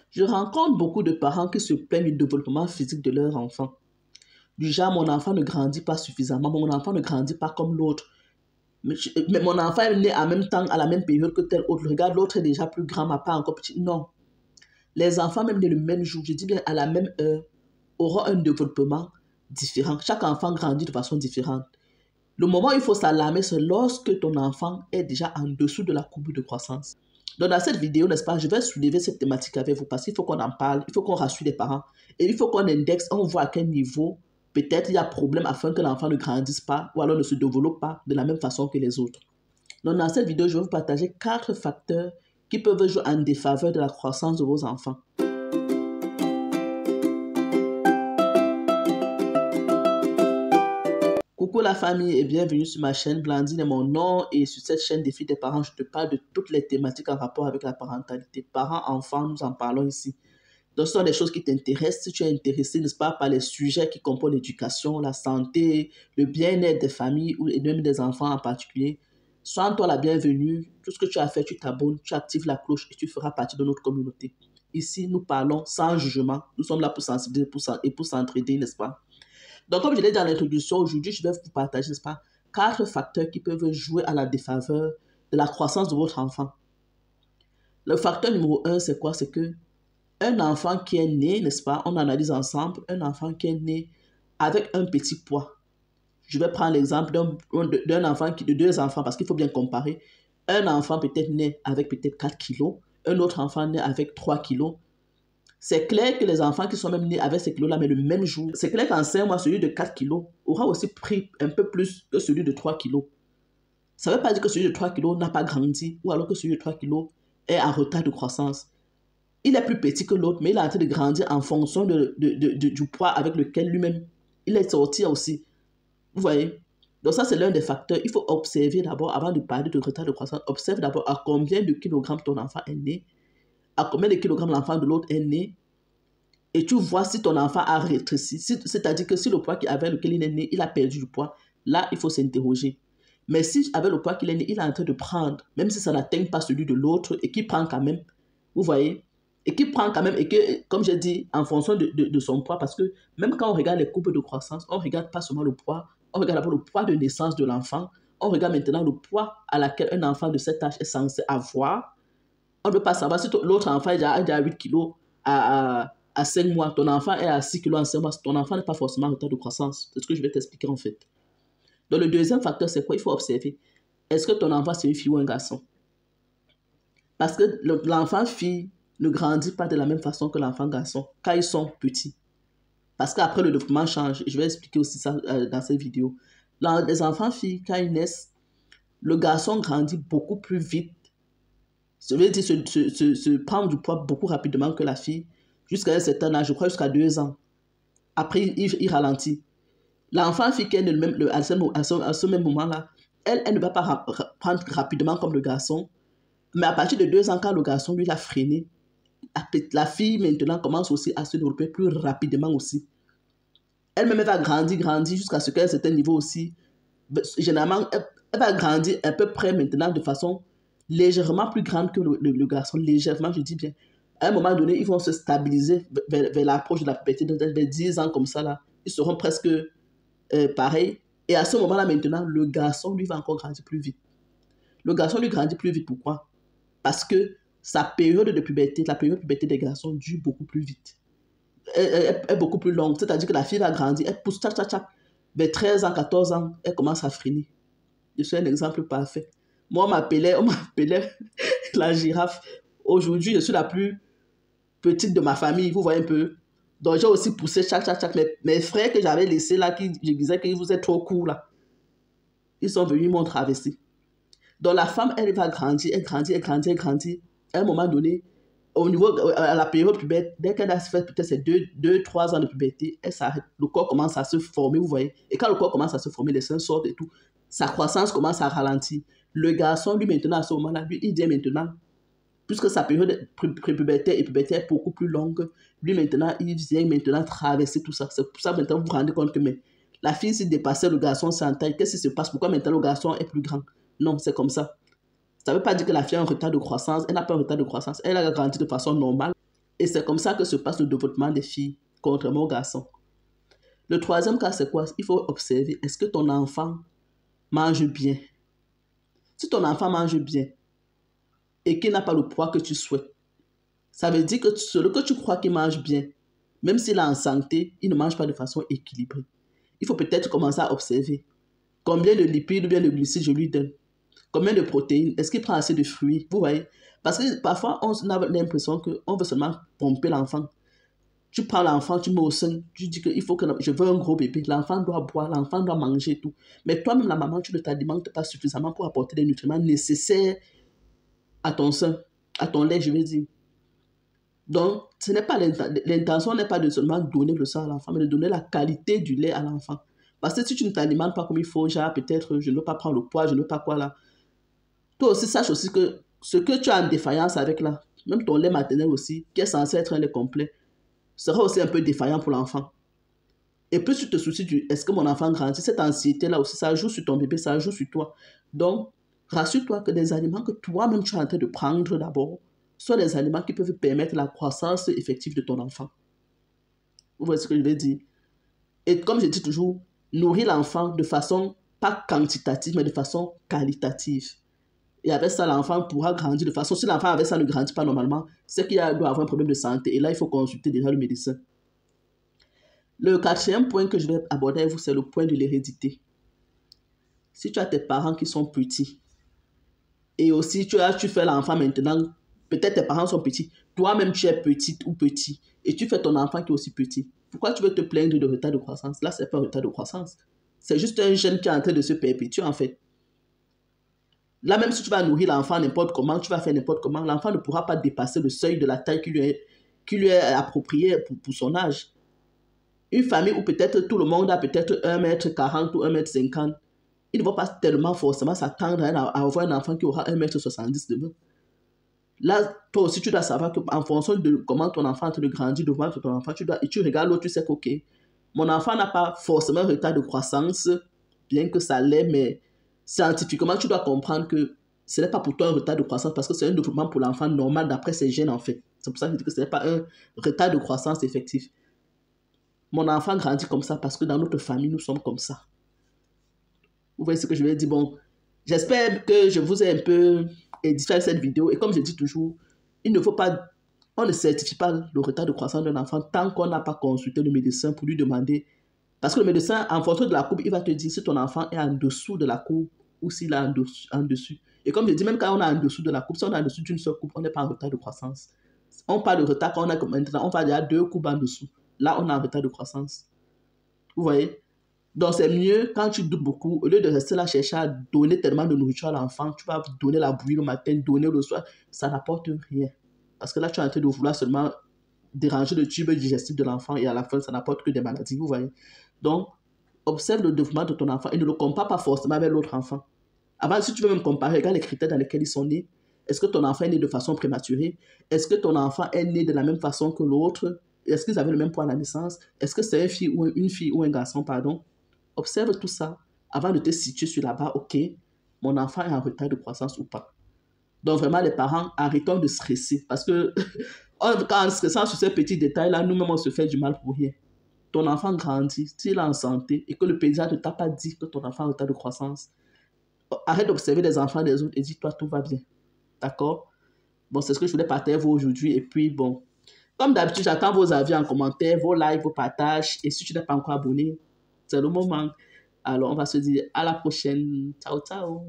Je rencontre beaucoup de parents qui se plaignent du développement physique de leur enfant. Du genre, mon enfant ne grandit pas suffisamment, mon enfant ne grandit pas comme l'autre. Mais mon enfant est né en même temps, à la même période que tel autre. Regarde, l'autre est déjà plus grand, mais pas encore petit. Non. Les enfants, même nés le même jour, je dis bien à la même heure, auront un développement différent. Chaque enfant grandit de façon différente. Le moment où il faut s'alarmer, c'est lorsque ton enfant est déjà en dessous de la courbe de croissance. Donc, dans cette vidéo, n'est-ce pas, je vais soulever cette thématique avec vous parce qu'il faut qu'on en parle, il faut qu'on rassure les parents et il faut qu'on indexe, on voit à quel niveau peut-être il y a problème afin que l'enfant ne grandisse pas ou alors ne se développe pas de la même façon que les autres. Donc, dans cette vidéo, je vais vous partager 4 facteurs qui peuvent jouer en défaveur de la croissance de vos enfants. Coucou la famille et bienvenue sur ma chaîne. Blandine est mon nom et sur cette chaîne Défi des parents, je te parle de toutes les thématiques en rapport avec la parentalité. Parents, enfants, nous en parlons ici. Donc, ce sont des choses qui t'intéressent. Si tu es intéressé, n'est-ce pas, par les sujets qui composent l'éducation, la santé, le bien-être des familles ou même des enfants en particulier, sois-toi la bienvenue. Tout ce que tu as fait, tu t'abonnes, tu actives la cloche et tu feras partie de notre communauté. Ici, nous parlons sans jugement. Nous sommes là pour sensibiliser et pour s'entraider, n'est-ce pas? Donc, comme je l'ai dit dans l'introduction, aujourd'hui, je vais vous partager, n'est-ce pas, 4 facteurs qui peuvent jouer à la défaveur de la croissance de votre enfant. Le facteur numéro 1, c'est quoi? C'est que un enfant qui est né, n'est-ce pas, on analyse ensemble, un enfant qui est né avec un petit poids. Je vais prendre l'exemple d'un enfant, de 2 enfants, parce qu'il faut bien comparer. Un enfant peut-être né avec peut-être 4 kilos, un autre enfant né avec 3 kilos. C'est clair que les enfants qui sont même nés avec ces kilos-là, mais le même jour, c'est clair qu'en 5 mois, celui de 4 kilos aura aussi pris un peu plus que celui de 3 kilos. Ça ne veut pas dire que celui de 3 kilos n'a pas grandi, ou alors que celui de 3 kilos est en retard de croissance. Il est plus petit que l'autre, mais il est en train de grandir en fonction du poids avec lequel lui-même il est sorti aussi. Vous voyez? Donc ça, c'est l'un des facteurs. Il faut observer d'abord, avant de parler de retard de croissance, observe d'abord à combien de kilogrammes ton enfant est né, à combien de kilogrammes l'enfant de l'autre est né, et tu vois si ton enfant a rétréci. C'est-à-dire que si le poids avec lequel il est né, il a perdu du poids, là, il faut s'interroger. Mais si avec le poids qu'il est né, il est en train de prendre, même si ça n'atteint pas celui de l'autre, et qu'il prend quand même, vous voyez, et qui prend quand même, et que, comme j'ai dit, en fonction de son poids, parce que même quand on regarde les courbes de croissance, on ne regarde pas seulement le poids, on regarde d'abord le poids de naissance de l'enfant, on regarde maintenant le poids à laquelle un enfant de cet âge est censé avoir. On ne peut pas savoir si l'autre enfant est déjà à 8 kilos à 5 mois, ton enfant est à 6 kilos en 5 mois, ton enfant n'est pas forcément en retard de croissance. C'est ce que je vais t'expliquer en fait. Donc le deuxième facteur, c'est quoi? Il faut observer. Est-ce que ton enfant, c'est une fille ou un garçon? Parce que l'enfant fille ne grandit pas de la même façon que l'enfant garçon quand ils sont petits. Parce qu'après, le développement change. Je vais expliquer aussi ça dans cette vidéo. Les enfants filles, quand ils naissent, le garçon grandit beaucoup plus vite. Je veux dire, se prendre du poids beaucoup rapidement que la fille, jusqu'à un certain âge, je crois jusqu'à 2 ans. Après, il ralentit. L'enfant fille qui est à ce même moment-là, elle ne va pas prendre rapidement comme le garçon. Mais à partir de 2 ans, quand le garçon, lui, l'a freiné, la fille, maintenant, commence aussi à se développer plus rapidement aussi. Elle-même, elle va grandir jusqu'à ce qu'à un certain niveau aussi. Généralement, elle va grandir à peu près maintenant de façon légèrement plus grande que le garçon. Légèrement, je dis bien. À un moment donné, ils vont se stabiliser vers l'approche de la puberté. Vers 10 ans comme ça, là, ils seront presque pareils. Et à ce moment-là, maintenant, le garçon, lui, va encore grandir plus vite. Le garçon, lui, grandit plus vite. Pourquoi? Parce que sa période de puberté, la période de puberté des garçons dure beaucoup plus vite. Est beaucoup plus longue. C'est-à-dire que la fille va grandir, elle pousse, vers 13 ans, 14 ans, elle commence à freiner. Je suis un exemple parfait. Moi, on m'appelait la girafe. Aujourd'hui, je suis la plus petite de ma famille, vous voyez un peu. Donc, j'ai aussi poussé mes frères que j'avais laissés là, qui je disais qu'ils vous êtes trop courts là. Ils sont venus, ils m'ont traversé. Donc, la femme, elle va grandir, elle grandit. À un moment donné, au niveau, à la période puberté, dès qu'elle a fait peut-être ces 2-3 ans de puberté, elle s'arrête. Le corps commence à se former, vous voyez. Et quand le corps commence à se former, les seins sortent et tout, sa croissance commence à ralentir. Le garçon, lui, maintenant, à ce moment-là, lui, il dit maintenant, puisque sa période pré-puberté et puberté est beaucoup plus longue, lui, maintenant, il vient maintenant traverser tout ça. C'est pour ça, maintenant, vous vous rendez compte que mais, la fille, s'il dépassait le garçon sans taille, qu'est-ce qui se passe? Pourquoi maintenant le garçon est plus grand? Non, c'est comme ça. Ça ne veut pas dire que la fille a un retard de croissance. Elle n'a pas un retard de croissance. Elle a grandi de façon normale. Et c'est comme ça que se passe le développement des filles, contrairement aux garçons. Le troisième cas, c'est quoi? Il faut observer, est-ce que ton enfant mange bien? Si ton enfant mange bien et qu'il n'a pas le poids que tu souhaites, ça veut dire que celui que tu crois qu'il mange bien, même s'il est en santé, il ne mange pas de façon équilibrée. Il faut peut-être commencer à observer combien de lipides ou bien de glucides je lui donne, combien de protéines, est-ce qu'il prend assez de fruits, vous voyez? Parce que parfois, on a l'impression qu'on veut seulement pomper l'enfant. Tu prends l'enfant, tu mets au sein, tu dis qu'il faut que je veux un gros bébé, l'enfant doit boire, l'enfant doit manger et tout. Mais toi-même, la maman, tu ne t'alimentes pas suffisamment pour apporter les nutriments nécessaires à ton sein, à ton lait, je veux dire. Donc, ce n'est pas l'intention n'est pas de seulement donner le sang à l'enfant, mais de donner la qualité du lait à l'enfant. Parce que si tu ne t'alimentes pas comme il faut, genre peut-être je ne veux pas prendre le poids, je ne veux pas quoi là. Toi aussi, sache aussi que ce que tu as en défaillance avec là, même ton lait maternel aussi, qui est censé être un lait complet, sera aussi un peu défaillant pour l'enfant. Et plus tu te soucies du est-ce que mon enfant grandit, cette anxiété-là aussi, ça joue sur ton bébé, ça joue sur toi. Donc, rassure-toi que les aliments que toi-même tu es en train de prendre d'abord sont des aliments qui peuvent permettre la croissance effective de ton enfant. Vous voyez ce que je veux dire? Et comme je dis toujours, nourrir l'enfant de façon pas quantitative, mais de façon qualitative. Et avec ça, l'enfant pourra grandir de façon... Si l'enfant avec ça ne grandit pas normalement, c'est qu'il doit avoir un problème de santé. Et là, il faut consulter déjà le médecin. Le quatrième point que je vais aborder avec vous, c'est le point de l'hérédité. Si tu as tes parents qui sont petits, et aussi tu fais l'enfant maintenant, peut-être tes parents sont petits, toi-même tu es petite ou petit, et tu fais ton enfant qui est aussi petit. Pourquoi tu veux te plaindre de retard de croissance? Là, ce n'est pas un retard de croissance. C'est juste un gène qui est en train de se perpétuer en fait. Là, même si tu vas nourrir l'enfant n'importe comment, tu vas faire n'importe comment, l'enfant ne pourra pas dépasser le seuil de la taille qui lui est appropriée pour son âge. Une famille où peut-être tout le monde a peut-être 1m40 ou 1m50, ils ne vont pas tellement forcément s'attendre à avoir un enfant qui aura 1m70 demain. Là, toi aussi, tu dois savoir qu'en fonction de comment ton enfant est en train de grandir, de voir que ton enfant, tu regardes l'autre, tu sais qu'ok, mon enfant n'a pas forcément un retard de croissance, bien que ça l'est, mais scientifiquement, tu dois comprendre que ce n'est pas pour toi un retard de croissance parce que c'est un développement pour l'enfant normal d'après ses gènes en fait. C'est pour ça que je dis que ce n'est pas un retard de croissance effectif. Mon enfant grandit comme ça parce que dans notre famille, nous sommes comme ça. Vous voyez ce que je veux dire? Bon, j'espère que je vous ai un peu édifié avec cette vidéo. Et comme je dis toujours, il ne faut pas, on ne certifie pas le retard de croissance d'un enfant tant qu'on n'a pas consulté le médecin pour lui demander. Parce que le médecin, en fonction de la courbe, il va te dire si ton enfant est en dessous de la courbe ou s'il est en dessus. Et comme je dis, même quand on est en dessous de la courbe, si on est en dessous d'une seule courbe, on n'est pas en retard de croissance. On parle de retard quand on a maintenant, on va dire 2 courbes en dessous. Là, on est en retard de croissance. Vous voyez? Donc, c'est mieux quand tu doutes beaucoup, au lieu de rester là chercher à donner tellement de nourriture à l'enfant, tu vas donner la bouillie le matin, donner le soir, ça n'apporte rien. Parce que là, tu es en train de vouloir seulement déranger le tube digestif de l'enfant et à la fin, ça n'apporte que des maladies, vous voyez. Donc, observe le développement de ton enfant et ne le compare pas forcément avec l'autre enfant. Avant, si tu veux même comparer, regarde les critères dans lesquels ils sont nés. Est-ce que ton enfant est né de façon prématurée? Est-ce que ton enfant est né de la même façon que l'autre? Est-ce qu'ils avaient le même poids à la naissance? Est-ce que c'est une fille ou un garçon, pardon? Observe tout ça avant de te situer sur la barre, ok, mon enfant est en retard de croissance ou pas. Donc vraiment, les parents, arrêtons de stresser. Parce que quand on stressant sur ces petits détails-là, nous-mêmes, on se fait du mal pour rien. Ton enfant grandit, s'il est en santé et que le pédiatre ne t'a pas dit que ton enfant est en retard de croissance, arrête d'observer les enfants des autres et dis-toi, tout va bien. D'accord? Bon, c'est ce que je voulais partager avec vous aujourd'hui. Et puis, bon, comme d'habitude, j'attends vos avis en commentaire, vos likes, vos partages. Et si tu n'es pas encore abonné, c'est le moment. Alors, on va se dire à la prochaine. Ciao, ciao.